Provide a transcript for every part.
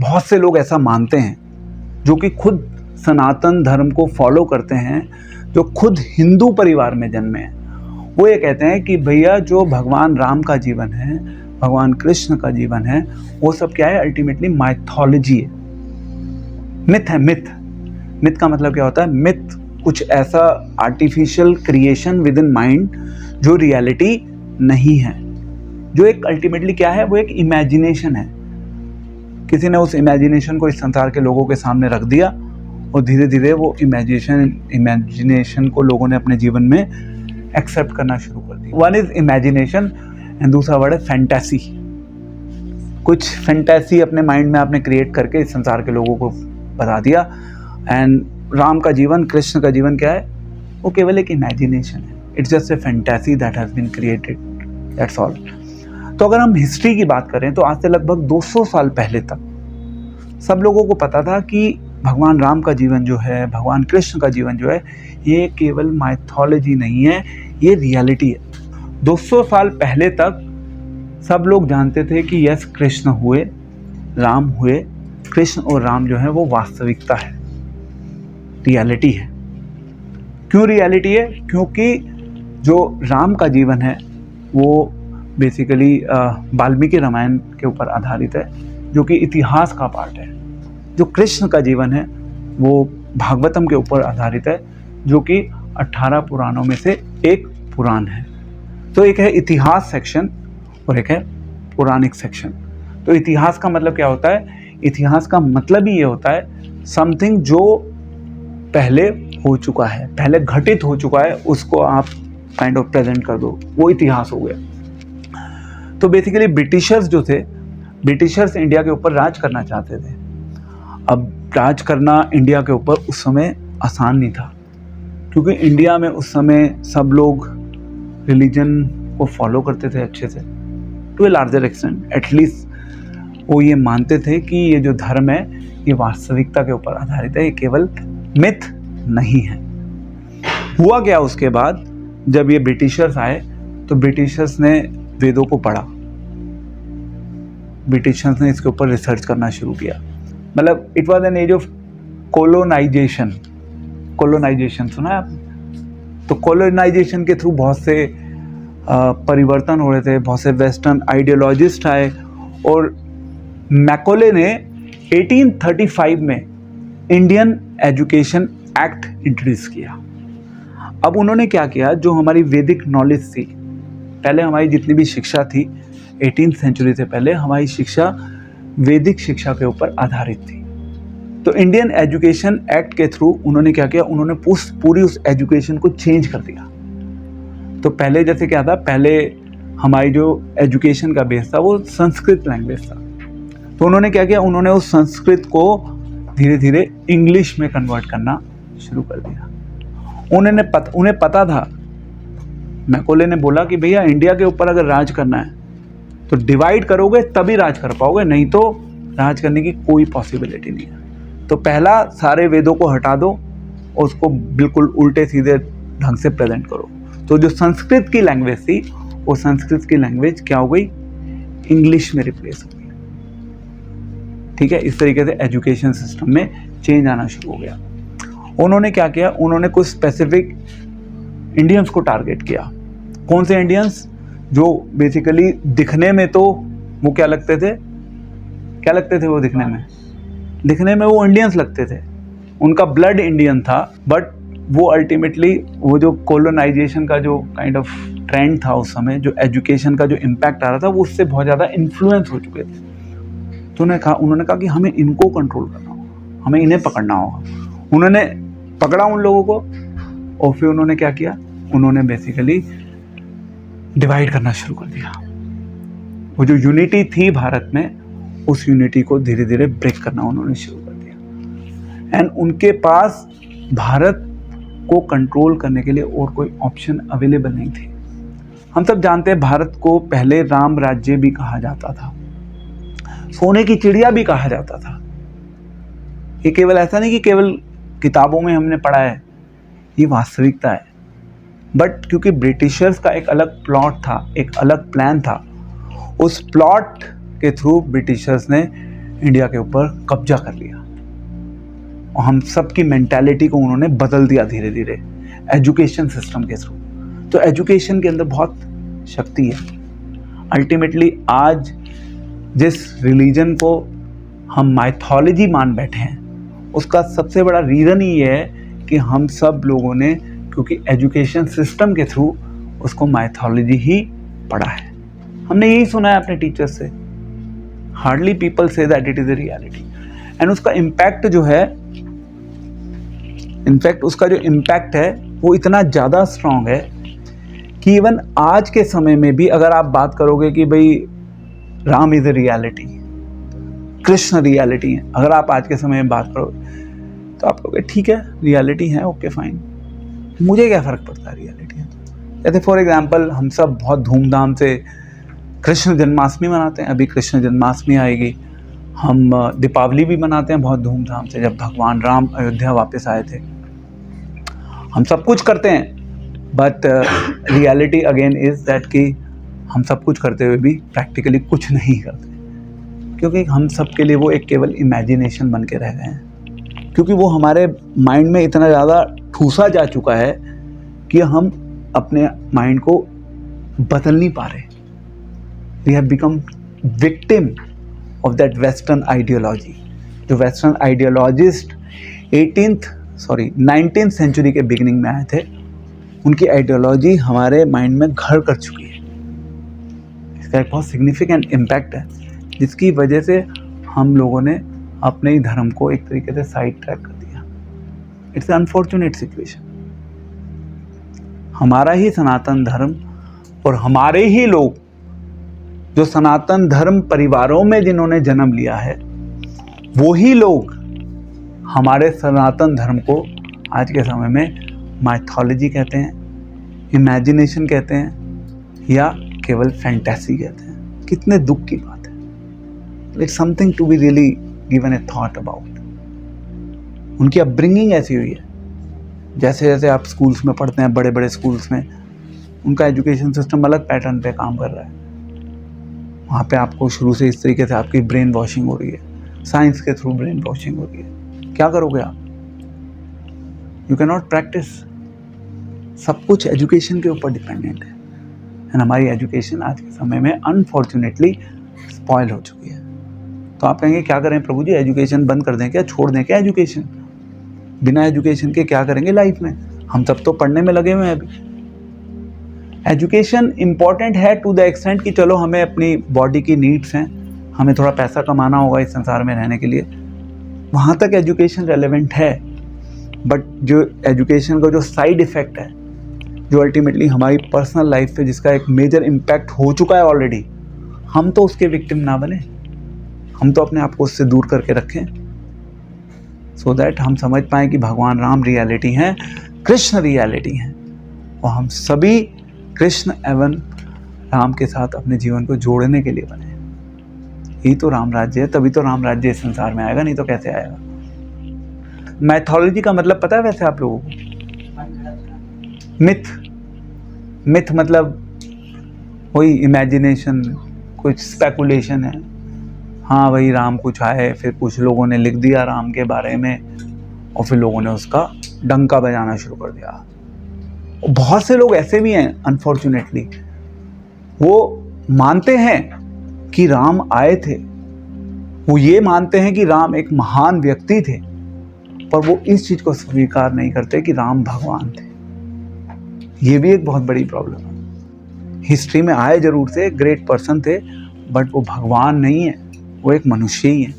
बहुत से लोग ऐसा मानते हैं जो कि खुद सनातन धर्म को फॉलो करते हैं, जो खुद हिंदू परिवार में जन्मे हैं। वो ये कहते हैं कि भैया जो भगवान राम का जीवन है, भगवान कृष्ण का जीवन है, वो सब क्या है, अल्टीमेटली माइथोलॉजी है, मिथ है। मिथ का मतलब क्या होता है? मिथ कुछ ऐसा artificial creation with in mind जो रियलिटी नहीं है, जो एक अल्टीमेटली क्या है, वो एक इमेजिनेशन है। किसी ने उस इमेजिनेशन को इस संसार के लोगों के सामने रख दिया और धीरे धीरे वो इमेजिनेशन को लोगों ने अपने जीवन में एक्सेप्ट करना शुरू कर दिया। वन इज इमेजिनेशन एंड दूसरा वर्ड है फैंटेसी। कुछ फैंटेसी अपने माइंड में आपने क्रिएट करके इस संसार के लोगों को बता दिया। एंड राम का जीवन, कृष्ण का जीवन क्या है? वो केवल एक इमेजिनेशन है। It's just a fantasy that has been created, that's all. तो अगर हम हिस्ट्री की बात करें तो आज से लगभग 200 साल पहले तक सब लोगों को पता था कि भगवान राम का जीवन जो है, भगवान कृष्ण का जीवन जो है, ये केवल माइथोलॉजी नहीं है, ये रियलिटी है। 200 साल पहले तक सब लोग जानते थे कि यस, कृष्ण हुए, राम हुए। कृष्ण और राम जो है वो वास्तविकता है, रियलिटी है। क्यों रियलिटी है? क्योंकि जो राम का जीवन है वो बेसिकली वाल्मीकि रामायण के ऊपर आधारित है, जो कि इतिहास का पार्ट है। जो कृष्ण का जीवन है वो भागवतम के ऊपर आधारित है, जो कि 18 पुराणों में से एक पुराण है। तो एक है इतिहास सेक्शन और एक है पौराणिक सेक्शन। तो इतिहास का मतलब क्या होता है? इतिहास का मतलब ही ये होता है समथिंग जो पहले हो चुका है, पहले घटित हो चुका है, उसको आप काइंड ऑफ प्रेजेंट कर दो, वो इतिहास हो गया। तो बेसिकली ब्रिटिशर्स जो थे, ब्रिटिशर्स इंडिया के ऊपर राज करना चाहते थे। अब राज करना इंडिया के ऊपर उस समय आसान नहीं था, क्योंकि इंडिया में उस समय सब लोग रिलीजन को फॉलो करते थे अच्छे से, to a larger extent. At least वो ये मानते थे कि ये जो धर्म है ये वास्तविकता के ऊपर आधारित है, ये केवल मिथ नहीं है। हुआ क्या उसके बाद, जब ये ब्रिटिशर्स आए तो ब्रिटिशर्स ने वेदों को पढ़ा, ब्रिटिशर्स ने इसके ऊपर रिसर्च करना शुरू किया। मतलब it was an age of colonisation. Colonisation सुना है आपने? तो कोलोनाइजेशन के थ्रू बहुत से परिवर्तन हो रहे थे, बहुत से वेस्टर्न आइडियोलॉजिस्ट आए, और मैकोले ने 1835 में इंडियन एजुकेशन एक्ट इंट्रोड्यूस किया। अब उन्होंने क्या किया, जो हमारी वैदिक नॉलेज थी, पहले हमारी जितनी भी शिक्षा थी 18th सेंचुरी से पहले, हमारी शिक्षा वैदिक शिक्षा के ऊपर आधारित थी। तो इंडियन एजुकेशन एक्ट के थ्रू उन्होंने क्या किया, उन्होंने पूरी उस एजुकेशन को चेंज कर दिया। तो पहले जैसे क्या था, पहले हमारी जो एजुकेशन का बेस था वो संस्कृत लैंग्वेज था। तो उन्होंने क्या किया, उन्होंने उस संस्कृत को धीरे धीरे इंग्लिश में कन्वर्ट करना शुरू कर दिया। उन्हें पता था, मैकोले ने बोला कि भैया इंडिया के ऊपर अगर राज करना है तो डिवाइड करोगे तभी राज कर पाओगे, नहीं तो राज करने की कोई पॉसिबिलिटी नहीं है। तो पहला सारे वेदों को हटा दो और उसको बिल्कुल उल्टे सीधे ढंग से प्रेजेंट करो। तो जो संस्कृत की लैंग्वेज थी, वो संस्कृत की लैंग्वेज क्या हो गई, इंग्लिश में रिप्लेस हो गई। ठीक है, इस तरीके से एजुकेशन सिस्टम में चेंज आना शुरू हो गया। उन्होंने क्या किया, उन्होंने कुछ स्पेसिफिक इंडियंस को टारगेट किया। कौन से इंडियंस? जो बेसिकली दिखने में तो वो क्या लगते थे वो दिखने में वो इंडियंस लगते थे, उनका ब्लड इंडियन था, बट वो अल्टीमेटली वो जो कोलोनाइजेशन का जो काइंड ऑफ ट्रेंड था उस समय, जो एजुकेशन का जो इम्पैक्ट आ रहा था, वो उससे बहुत ज़्यादा इन्फ्लुएंस हो चुके थे। तो उन्होंने कहा कि हमें इनको कंट्रोल करना होगा, हमें इन्हें पकड़ना होगा। उन्होंने पकड़ा उन लोगों को, और फिर उन्होंने क्या किया, उन्होंने बेसिकली डिवाइड करना शुरू कर दिया। वो जो यूनिटी थी भारत में, उस यूनिटी को धीरे धीरे ब्रेक करना उन्होंने शुरू कर दिया। एंड उनके पास भारत को कंट्रोल करने के लिए और कोई ऑप्शन अवेलेबल नहीं थे। हम सब जानते हैं भारत को पहले राम राज्य भी कहा जाता था, सोने की चिड़िया भी कहा जाता था। ये केवल ऐसा नहीं कि केवल किताबों में हमने पढ़ा है, ये वास्तविकता है। बट क्योंकि ब्रिटिशर्स का एक अलग प्लॉट था, एक अलग प्लान था, उस प्लॉट के थ्रू ब्रिटिशर्स ने इंडिया के ऊपर कब्जा कर लिया और हम सब की मेंटालिटी को उन्होंने बदल दिया धीरे धीरे एजुकेशन सिस्टम के थ्रू। तो एजुकेशन के अंदर बहुत शक्ति है। अल्टीमेटली आज जिस रिलीजन को हम माइथोलॉजी मान बैठे हैं उसका सबसे बड़ा रीज़न ही है कि हम सब लोगों ने, क्योंकि एजुकेशन सिस्टम के थ्रू उसको माइथोलॉजी ही पढ़ा है। हमने यही सुना है अपने टीचर से। Hardly people say that it is a reality. And उसका इम्पैक्ट जो है, इनफैक्ट उसका जो इम्पैक्ट है वो इतना ज़्यादा स्ट्रांग है कि इवन आज के समय में भी अगर आप बात करोगे कि भाई Ram is a reality, Krishna reality है, अगर आप आज के समय में बात करोगे तो आप कहोगे ठीक है रियलिटी है, ओके फाइन, मुझे क्या फ़र्क पड़ता है रियलिटी है। जैसे फॉर एग्जांपल हम सब बहुत धूमधाम से कृष्ण जन्माष्टमी मनाते हैं, अभी कृष्ण जन्माष्टमी आएगी। हम दीपावली भी मनाते हैं बहुत धूमधाम से, जब भगवान राम अयोध्या वापस आए थे। हम सब कुछ करते हैं but reality again is that कि हम सब कुछ करते हुए भी प्रैक्टिकली कुछ नहीं करते, क्योंकि हम सब के लिए वो एक केवल इमेजिनेशन बन के रह गए हैं, क्योंकि वो हमारे माइंड में इतना ज़्यादा ठूसा जा चुका है कि हम अपने माइंड को बदल नहीं पा रहे। We have become victim of that western ideology. जो वेस्टर्न आइडियोलॉजिस्ट 19th सेंचुरी के बिगिनिंग में आए थे, उनकी आइडियोलॉजी हमारे माइंड में घर कर चुकी है। इसका एक बहुत सिग्निफिकेंट इम्पैक्ट है, जिसकी वजह से हम लोगों ने अपने ही धर्म को एक तरीके से साइड ट्रैक कर दिया। It's an unfortunate situation. हमारा ही सनातन धर्म और हमारे ही लोग जो सनातन धर्म परिवारों में जिन्होंने जन्म लिया है, वो ही लोग हमारे सनातन धर्म को आज के समय में माइथोलॉजी कहते हैं, इमेजिनेशन कहते हैं या केवल फैंटेसी कहते हैं। कितने दुख की बात है। It's something to be really given a thought about. उनकी अपब्रिंगिंग ऐसी हुई है। जैसे जैसे आप स्कूल्स में पढ़ते हैं, बड़े बड़े स्कूल्स में, उनका एजुकेशन सिस्टम अलग पैटर्न पे काम कर रहा है। वहाँ पे आपको शुरू से इस तरीके से आपकी ब्रेन वॉशिंग हो रही है, साइंस के थ्रू ब्रेन वॉशिंग हो रही है। क्या करोगे आप? You can not practice. सब कुछ एजुकेशन के ऊपर डिपेंडेंट है। एंड हमारी एजुकेशन आज के समय में अनफॉर्चुनेटली स्पॉइल हो चुकी है। तो आप कहेंगे क्या करें प्रभु जी, एजुकेशन बंद कर दें क्या, छोड़ दें क्या एजुकेशन? बिना एजुकेशन के क्या करेंगे लाइफ में? हम सब तो पढ़ने में लगे हुए हैं अभी। एजुकेशन इम्पॉर्टेंट है टू द एक्सटेंट कि चलो हमें अपनी बॉडी की नीड्स हैं, हमें थोड़ा पैसा कमाना होगा इस संसार में रहने के लिए, वहाँ तक एजुकेशन रेलेवेंट है। बट जो एजुकेशन का जो साइड इफ़ेक्ट है, जो अल्टीमेटली हमारी पर्सनल लाइफ पे जिसका एक मेजर इम्पैक्ट हो चुका है ऑलरेडी, हम तो उसके विक्टिम ना बने। हम तो अपने आप को उससे दूर करके रखें, सो दैट हम समझ पाएँ कि भगवान राम रियलिटी हैं, कृष्ण रियलिटी हैं, और हम सभी कृष्ण एवं राम के साथ अपने जीवन को जोड़ने के लिए बने। यही तो राम राज्य है, तभी तो राम राज्य इस संसार में आएगा, नहीं तो कैसे आएगा? मैथोलॉजी का मतलब पता है वैसे आप लोगों को? मिथ मतलब वही इमेजिनेशन, कुछ स्पेकुलेशन है। हाँ वही राम कुछ आए, फिर कुछ लोगों ने लिख दिया राम के बारे में और फिर लोगों ने उसका डंका बजाना शुरू कर दिया। बहुत से लोग ऐसे भी हैं अनफॉर्चुनेटली, वो मानते हैं कि राम आए थे, वो ये मानते हैं कि राम एक महान व्यक्ति थे, पर वो इस चीज़ को स्वीकार नहीं करते कि राम भगवान थे। ये भी एक बहुत बड़ी प्रॉब्लम है। हिस्ट्री में आए जरूर थे, ग्रेट पर्सन थे, बट वो भगवान नहीं है, वो एक मनुष्य ही है।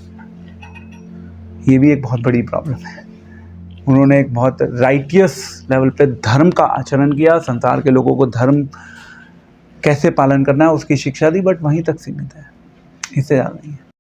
ये भी एक बहुत बड़ी प्रॉब्लम है। उन्होंने एक बहुत राइटियस लेवल पे धर्म का आचरण किया, संसार के लोगों को धर्म कैसे पालन करना है उसकी शिक्षा दी, बट वहीं तक सीमित है, इससे ज़्यादा नहीं है।